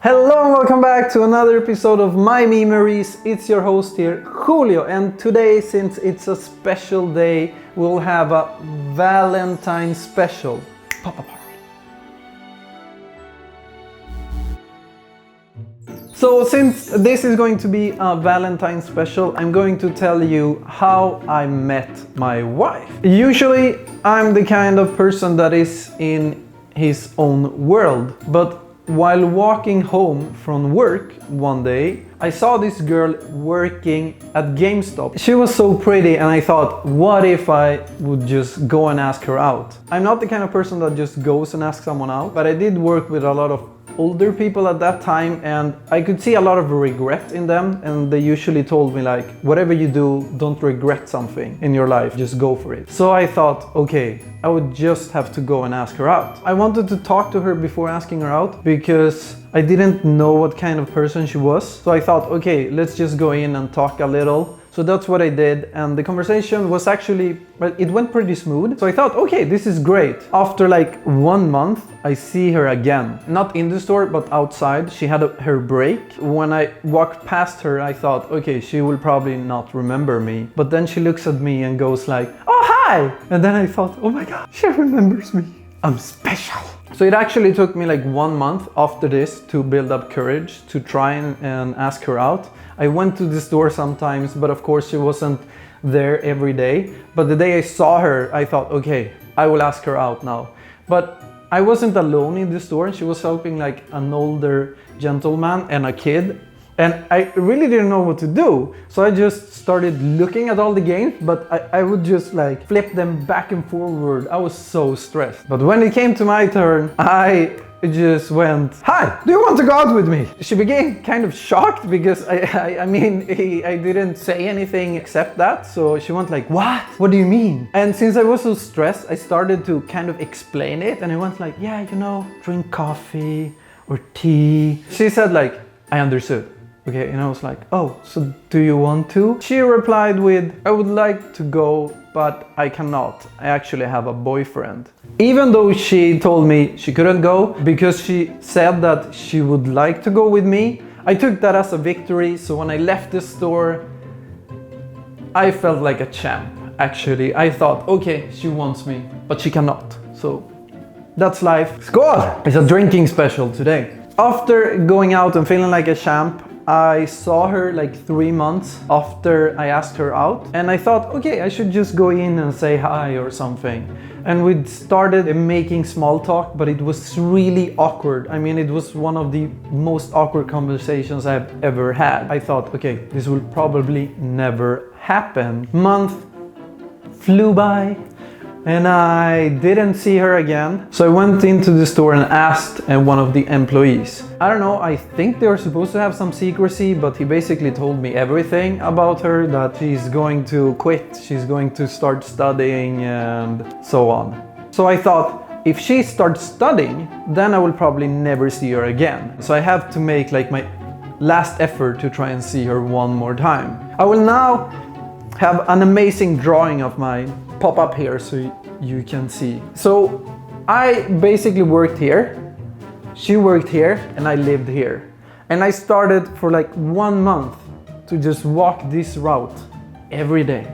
Hello and welcome back to another episode of My Memories. It's your host here, Julio, and today, since it's a special day, we'll have a Valentine special. Pop apart. So since this is going to be a Valentine special, I'm going to tell you how I met my wife. Usually I'm the kind of person that is in his own world, but while walking home from work one day, I saw this girl working at GameStop. She was so pretty and I thought, what if I would just go and ask her out? I'm not the kind of person that just goes and asks someone out, but I did work with a lot of older people at that time and I could see a lot of regret in them, and they usually told me like, whatever you do, don't regret something in your life, just go for it. So I thought, okay, I would just have to go and ask her out. I wanted to talk to her before asking her out because I didn't know what kind of person she was. So I thought, okay, let's just go in and talk a little. So that's what I did, and the conversation was actually, it went pretty smooth. So I thought, okay, this is great. After like 1 month, I see her again. Not in the store, but outside. She had her break. When I walked past her, I thought, okay, she will probably not remember me. But then she looks at me and goes like, oh, hi! And then I thought, oh my God, she remembers me. I'm special. So it actually took me like 1 month after this to build up courage to try and ask her out. I went to the store sometimes, but of course she wasn't there every day. But the day I saw her, I thought, okay, I will ask her out now. But I wasn't alone in the store. She was helping like an older gentleman and a kid. And I really didn't know what to do. So I just started looking at all the games, but I would just like flip them back and forward. I was so stressed. But when it came to my turn, I just went, hi, do you want to go out with me? She became kind of shocked because I didn't say anything except that. So she went like, what? What do you mean? And since I was so stressed, I started to kind of explain it. And I went like, yeah, you know, drink coffee or tea. She said like, I understood. Okay, and I was like, oh, so do you want to? She replied with, I would like to go, but I cannot. I actually have a boyfriend. Even though she told me she couldn't go because she said that she would like to go with me, I took that as a victory. So when I left the store, I felt like a champ. Actually, I thought, okay, she wants me, but she cannot. So that's life. Skål! It's a drinking special today. After going out and feeling like a champ, I saw her like 3 months after I asked her out, and I thought, okay, I should just go in and say hi or something. And we started making small talk, but it was really awkward. I mean, it was one of the most awkward conversations I've ever had. I thought, okay, this will probably never happen. Month flew by and I didn't see her again. So I went into the store and asked one of the employees. I don't know, I think they were supposed to have some secrecy, but he basically told me everything about her, that she's going to quit, she's going to start studying and so on. So I thought, if she starts studying, then I will probably never see her again. So I have to make like my last effort to try and see her one more time. I will now have an amazing drawing of mine pop up here so you can see. So I basically worked here, she worked here, and I lived here. And I started for like 1 month to just walk this route every day,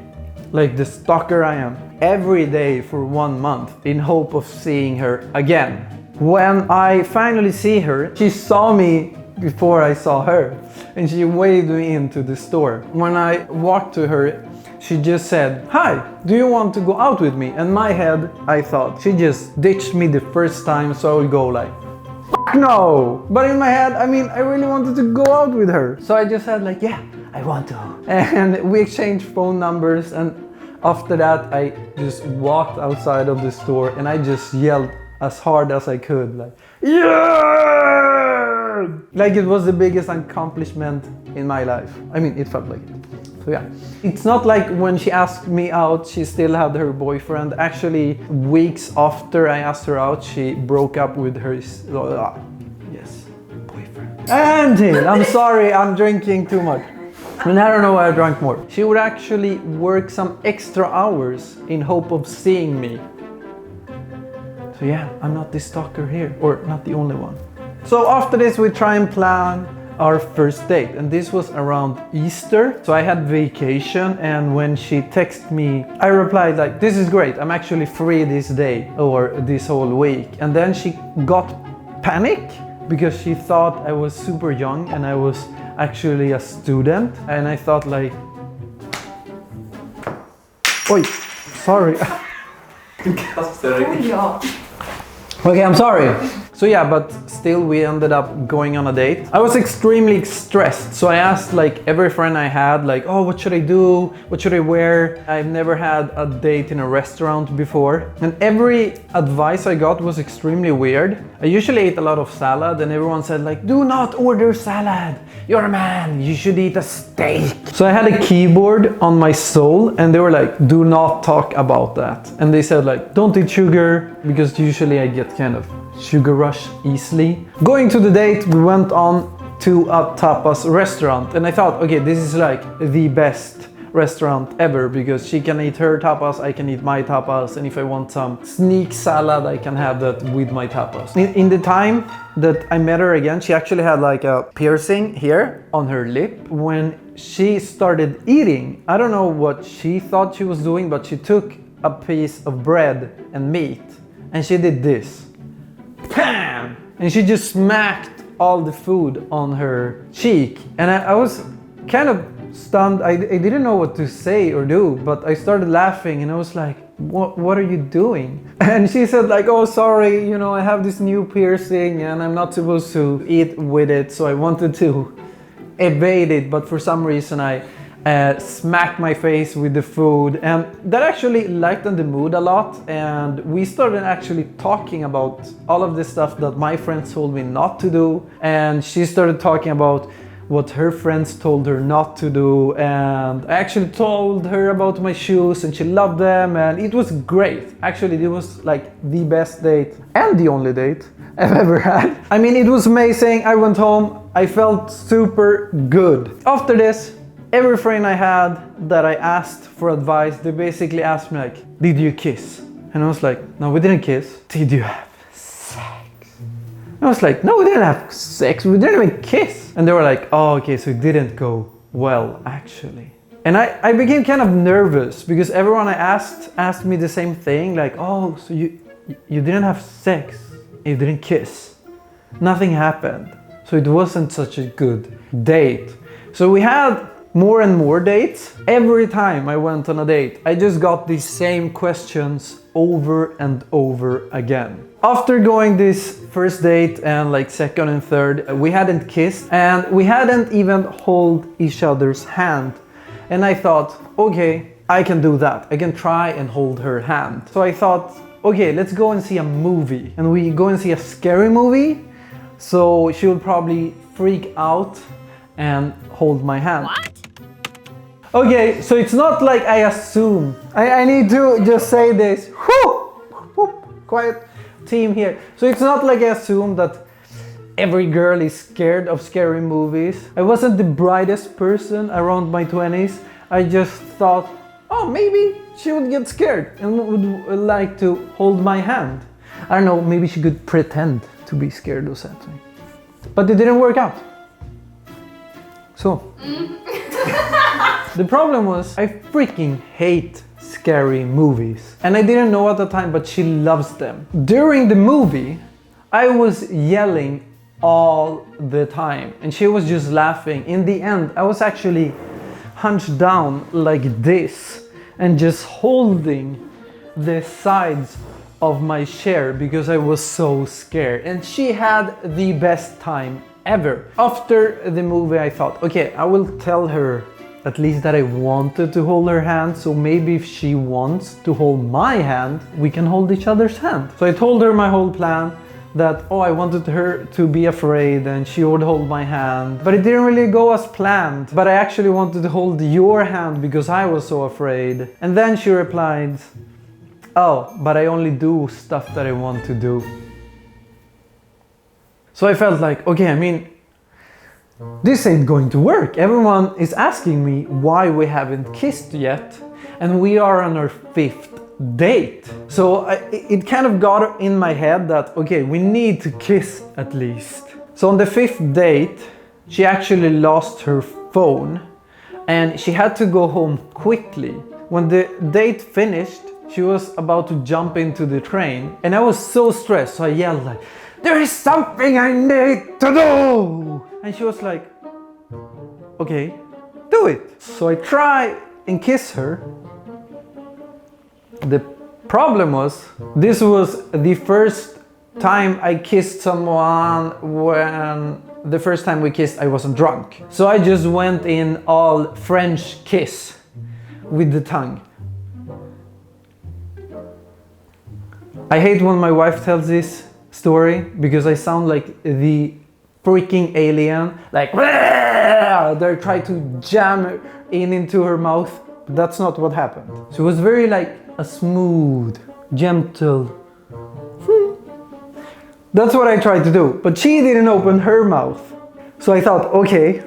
like the stalker I am, every day for 1 month in hope of seeing her again. When I finally see her, she saw me before I saw her, and she waved me into the store. When I walked to her, she just said, hi, do you want to go out with me? In my head, I thought, she just ditched me the first time, so I would go like, fuck no! But in my head, I mean, I really wanted to go out with her. So I just said like, yeah, I want to. And we exchanged phone numbers, and after that, I just walked outside of the store and I just yelled as hard as I could, like, yeah! Like it was the biggest accomplishment in my life. I mean, it felt like it. So yeah, it's not like when she asked me out, she still had her boyfriend. Actually, weeks after I asked her out, she broke up with her boyfriend. Until, I'm sorry, I'm drinking too much. And I don't know why I drank more. She would actually work some extra hours in hope of seeing me. So yeah, I'm not the stalker here, or not the only one. So after this, we try and plan our first date, and this was around Easter. So I had vacation, and when she texted me, I replied like, this is great, I'm actually free this day or this whole week. And then she got panic because she thought I was super young and I was actually a student, and I thought like, oi, sorry. Okay, I'm sorry. So yeah, but still we ended up going on a date. I was extremely stressed, so I asked like every friend I had, like, oh, what should I do? What should I wear? I've never had a date in a restaurant before, and every advice I got was extremely weird. I usually ate a lot of salad, and everyone said like, do not order salad. You're a man, you should eat a steak. So I had a keyboard on my soul, and they were like, do not talk about that. And they said like, don't eat sugar, because usually I get kind of sugar rush easily. Going to the date, we went on to a tapas restaurant, and I thought, okay, this is like the best restaurant ever, because she can eat her tapas, I can eat my tapas, and if I want some sneak salad, I can have that with my tapas. In the time that I met her again, she actually had like a piercing here on her lip. When she started eating, I don't know what she thought she was doing, but she took a piece of bread and meat and she did this. Bam! And she just smacked all the food on her cheek. And I was kind of stunned. I didn't know what to say or do, but I started laughing and I was like, what are you doing? And she said like, oh, sorry, you know, I have this new piercing and I'm not supposed to eat with it, so I wanted to evade it, but for some reason I smacked my face with the food, and that actually lightened the mood a lot. And we started actually talking about all of the stuff that my friends told me not to do, and she started talking about what her friends told her not to do, and I actually told her about my shoes and she loved them, and it was great. Actually, it was like the best date and the only date I've ever had. I mean, it was amazing. I went home, I felt super good. After this, every friend I had that I asked for advice, they basically asked me like, did you kiss? And I was like, no, we didn't kiss. Did you have sex? I was like, no, we didn't have sex, we didn't even kiss. And they were like, oh, okay, so it didn't go well, actually. And I became kind of nervous because everyone I asked me the same thing, like, oh, so you didn't have sex, you didn't kiss, nothing happened. So it wasn't such a good date. So we had more and more dates. Every time I went on a date, I just got these same questions over and over again. After going this first date and like second and third, we hadn't kissed and we hadn't even hold each other's hand. And I thought, okay, I can do that. I can try and hold her hand. So I thought, okay, let's go and see a movie. And we go and see a scary movie. So she will probably freak out and hold my hand. What? Okay, so it's not like I assume. I need to just say this. Quiet team here. So it's not like I assume that every girl is scared of scary movies. I wasn't the brightest person around my 20s. I just thought, oh, maybe she would get scared and would like to hold my hand. I don't know, maybe she could pretend to be scared or something. But it didn't work out. So, the problem was I freaking hate scary movies. And I didn't know at the time, but she loves them. During the movie, I was yelling all the time and she was just laughing. In the end, I was actually hunched down like this and just holding the sides of my chair because I was so scared. And she had the best time ever. After the movie, I thought, okay, I will tell her at least that I wanted to hold her hand, so maybe if she wants to hold my hand, we can hold each other's hand. So I told her my whole plan, that, oh, I wanted her to be afraid and she would hold my hand. But it didn't really go as planned. But I actually wanted to hold your hand because I was so afraid. And then she replied, oh, but I only do stuff that I want to do. So I felt like, okay, I mean, this ain't going to work. Everyone is asking me why we haven't kissed yet, and we are on our 5th date. So it kind of got in my head that, okay, we need to kiss at least. So on the 5th date, she actually lost her phone and she had to go home quickly. When the date finished, she was about to jump into the train and I was so stressed, so I yelled like, "There is something I need to do!" And she was like, "Okay, do it." So I try and kiss her. The problem was, this was the first time I kissed someone when the first time we kissed I wasn't drunk. So I just went in all French kiss with the tongue. I hate when my wife tells this story because I sound like the freaking alien, like they're trying to jam into her mouth. But that's not what happened. So it was very like a smooth, gentle. That's what I tried to do, but she didn't open her mouth. So I thought, okay,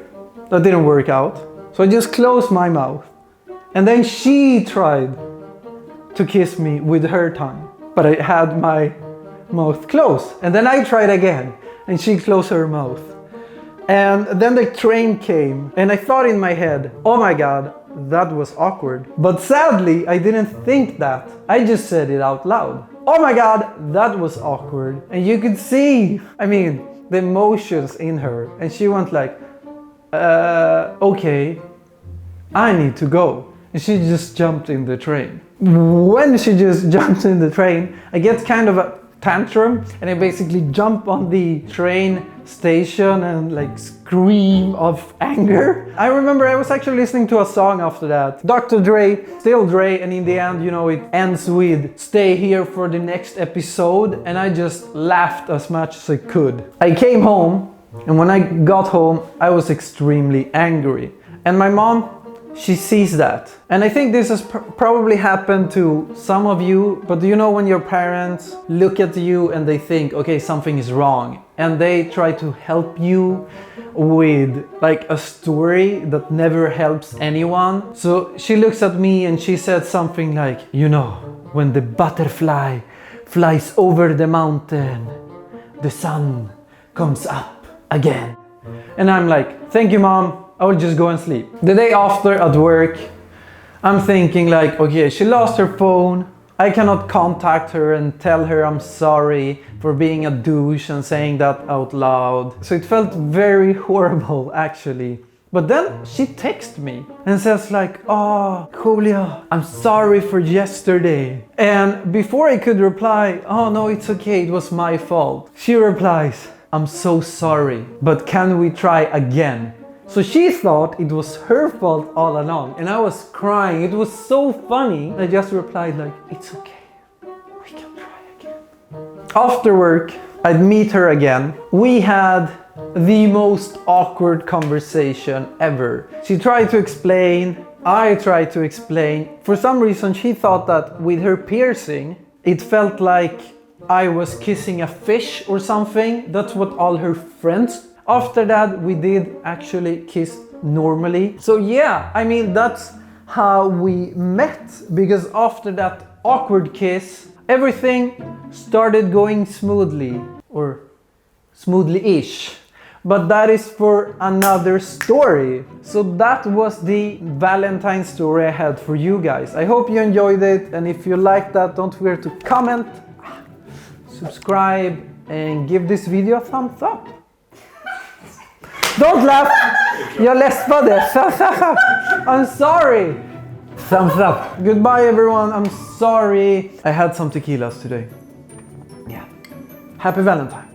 that didn't work out. So I just closed my mouth. And then she tried to kiss me with her tongue, but I had my mouth closed. And then I tried again, and she closed her mouth. And then the train came, and I thought in my head, oh my God, that was awkward. But sadly, I didn't think that. I just said it out loud. Oh my God, that was awkward. And you could see, the emotions in her. And she went like, okay, I need to go. And she just jumped in the train. When she just jumped in the train, I get kind of a tantrum and I basically jump on the train station and like scream of anger. I remember I was actually listening to a song after that. Dr. Dre, still Dre, and in the end, it ends with "Stay here for the next episode," and I just laughed as much as I could. I came home, and when I got home, I was extremely angry. And my mom, she sees that. And I think this has probably happened to some of you, but when your parents look at you and they think, okay, something is wrong, and they try to help you with like a story that never helps anyone. So she looks at me and she said something like, when the butterfly flies over the mountain, the sun comes up again. And I'm like, thank you, Mom. I will just go and sleep. The day after at work, I'm thinking like, okay, she lost her phone. I cannot contact her and tell her I'm sorry for being a douche and saying that out loud. So it felt very horrible actually. But then she texts me and says like, "Oh, Julio, I'm sorry for yesterday." And before I could reply, "Oh no, it's okay, it was my fault," she replies, "I'm so sorry, but can we try again?" So she thought it was her fault all along, and I was crying. It was so funny. I just replied like, "It's okay, we can try again." After work, I'd meet her again. We had the most awkward conversation ever. She tried to explain, I tried to explain. For some reason, she thought that with her piercing, it felt like I was kissing a fish or something. That's what all her friends. After that, we did actually kiss normally. So yeah, that's how we met, because after that awkward kiss, everything started going smoothly, or smoothly-ish. But that is for another story. So that was the Valentine's story I had for you guys. I hope you enjoyed it, and if you liked that, don't forget to comment, subscribe, and give this video a thumbs up. Don't laugh! Jag läspade. I'm sorry! Thumbs up. Goodbye everyone, I'm sorry. I had some tequilas today. Yeah. Happy Valentine.